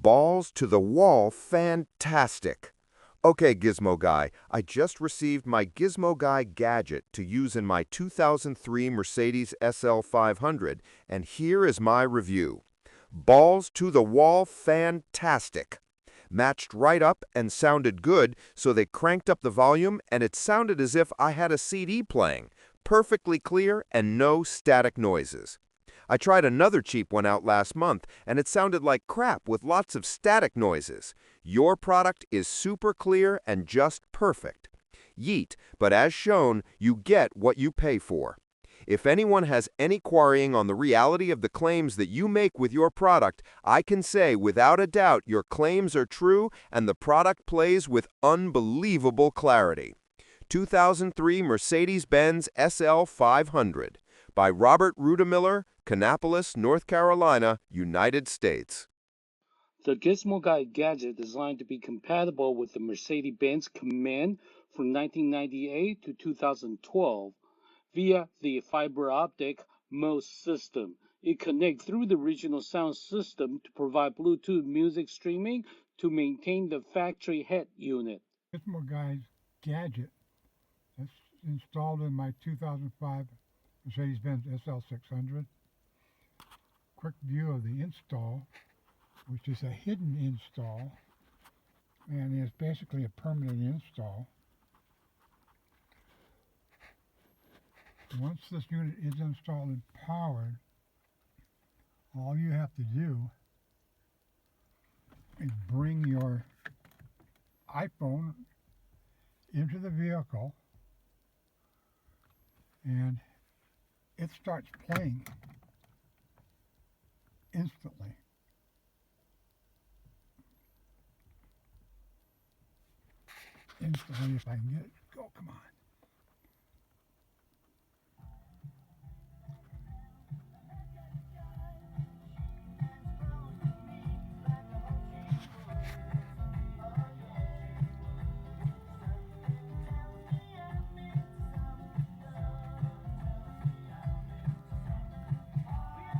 balls to the wall fantastic. Okay, Gizmo Guy, I just received my Gizmo Guy Gadget to use in my 2003 Mercedes SL500, and here is my review. Balls to the wall fantastic. Matched right up and sounded good, so they cranked up the volume and it sounded as if I had a CD playing. Perfectly clear and no static noises. I tried another cheap one out last month and it sounded like crap with lots of static noises. Your product is super clear and just perfect. Yeet, but as shown, you get what you pay for. If anyone has any quarrying on the reality of the claims that you make with your product, I can say without a doubt your claims are true and the product plays with unbelievable clarity. 2003 Mercedes Benz SL500 by Robert Rudemiller, Kannapolis, North Carolina, United States. The Gizmo Guy Gadget designed to be compatible with the Mercedes Benz COMAND from 1998 to 2012 via the fiber optic MOS system. It connects through the original sound system to provide Bluetooth music streaming to maintain the factory head unit. Gizmo Guy Gadget that's installed in my 2005 Mercedes Benz SL600. Quick view of the install, which is a hidden install, and is basically a permanent install. Once this unit is installed and powered, all you have to do is bring your iPhone into the vehicle and it starts playing instantly. Instantly, if I can get it. Go, come on.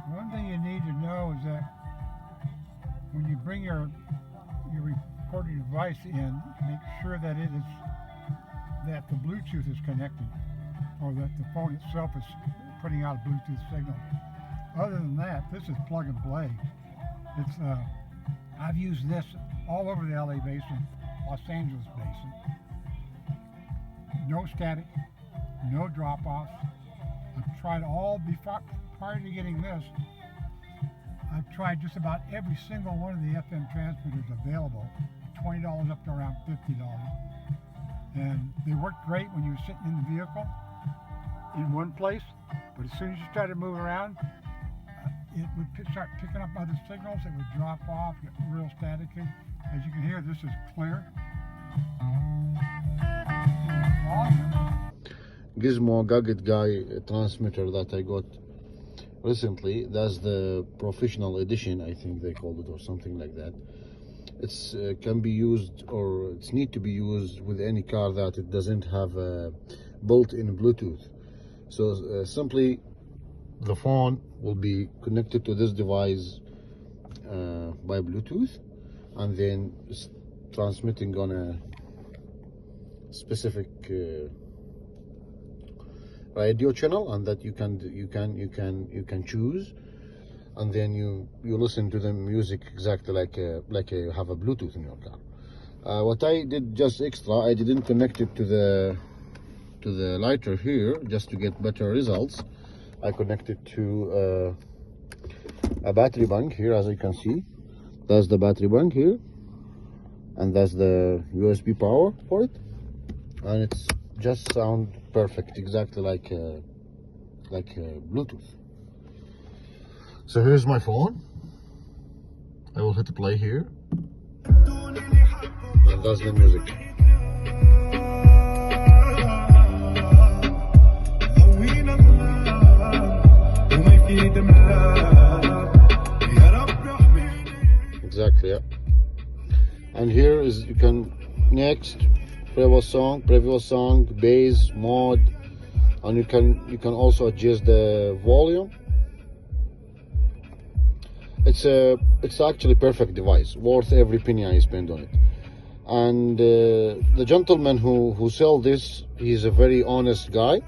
One thing you need to know is that when you bring your recording device in, make sure that the Bluetooth is connected, or that the phone itself is putting out a Bluetooth signal. Other than that, this is plug and play. I've used this all over the LA basin, Los Angeles basin. No static, no drop-offs. I've tried prior to getting this, I've tried just about every single one of the FM transmitters available, $20 up to around $50. And they worked great when you were sitting in the vehicle in one place, but as soon as you started to move around, it would start picking up other signals. It would drop off, get real staticky. As you can hear, this is clear. Gizmo Guy transmitter that I got recently. That's the professional edition, I think they called it, or something like that. It's can be used, or it's need to be used with any car that it doesn't have a built-in Bluetooth. So simply the phone will be connected to this device by Bluetooth, and then it's transmitting on a specific radio channel, and that you can choose, and then you listen to the music exactly like you have a Bluetooth in your car. What I did just extra, I didn't connect it to the lighter here just to get better results. I connected to a battery bank here, as you can see. That's the battery bank here, and that's the USB power for it, and it's just sound perfect, exactly like Bluetooth. So here's my phone. I will hit play here, and that's the music. Exactly, yeah. And here is, you can next previous song, bass, mode, and you can also adjust the volume. it's actually perfect device, worth every penny I spend on it. And the gentleman who sell this, he's a very honest guy.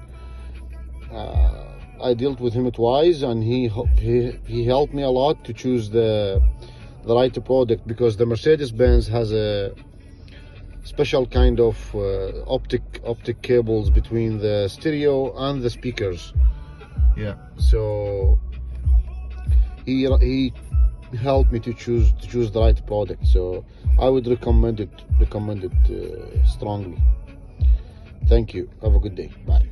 I dealt with him twice, and he helped me a lot to choose the right product, because the Mercedes Benz has a special kind of optic cables between the stereo and the speakers. Yeah, so he helped me to choose the right product. So I would recommend it strongly. Thank you. Have a good day. Bye.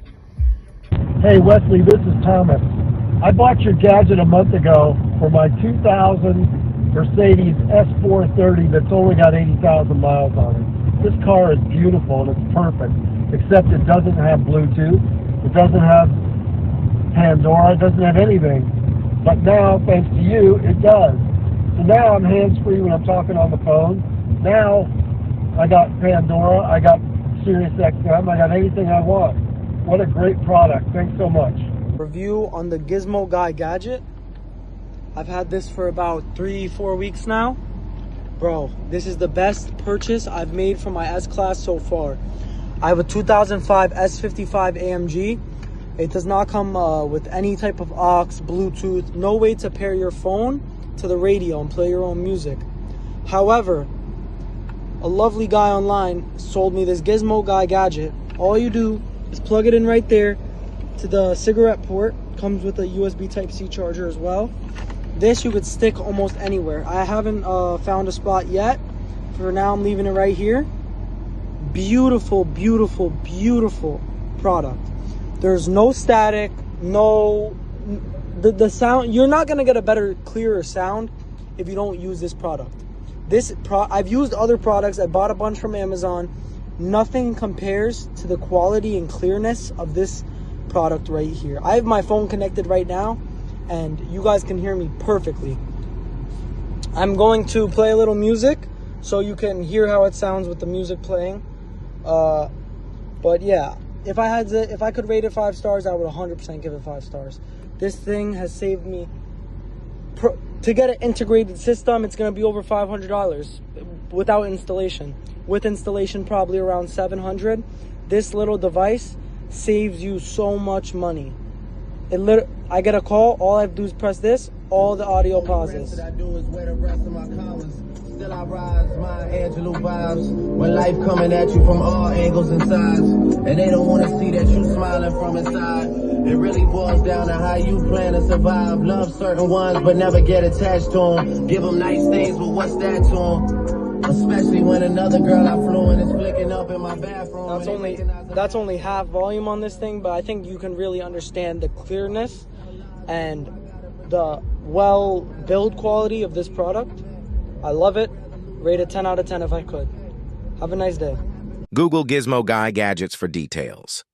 Hey Wesley, this is Thomas. I bought your gadget a month ago for my 2000 Mercedes S430 that's only got 80,000 miles on it. This car is beautiful and it's perfect, except it doesn't have Bluetooth, it doesn't have Pandora, it doesn't have anything. But now, thanks to you, it does. So now I'm hands-free when I'm talking on the phone. Now I got Pandora, I got Sirius XM, I got anything I want. What a great product. Thanks so much. Review on the Gizmo Guy Gadget. I've had this for about 3-4 weeks now. Bro, this is the best purchase I've made for my S-Class so far. I have a 2005 S55 AMG. It does not come with any type of aux, Bluetooth, no way to pair your phone to the radio and play your own music. However, a lovely guy online sold me this Gizmo Guy Gadget. All you do is plug it in right there to the cigarette port. Comes with a USB Type-C charger as well. This you could stick almost anywhere. I haven't found a spot yet. For now, I'm leaving it right here. Beautiful, beautiful, beautiful product. There's no static, the sound. You're not gonna get a better, clearer sound if you don't use this product. I've used other products. I bought a bunch from Amazon. Nothing compares to the quality and clearness of this product right here. I have my phone connected right now, and you guys can hear me perfectly. I'm going to play a little music so you can hear how it sounds with the music playing. But yeah, if I could rate it 5 stars, I would 100% give it 5 stars. This thing has saved me. To get an integrated system, it's going to be over $500 without installation. With installation, probably around $700. This little device saves you so much money. I get a call, all I have to do is press this, all the audio pauses. Still I rise, my Angelou vibes. When life coming at you from all angles and sides, and they don't want to see that you smiling from inside. It really boils down to how you plan to survive. Love certain ones, but never get attached to them. Give them nice things, but what's that to them? Especially when another girl I flew in is flicking up in my bathroom. That's only half volume on this thing, but I think you can really understand the clearness and the well-built quality of this product. I love it. Rate it 10 out of 10 if I could. Have a nice day. Google Gizmo Guy Gadgets for details.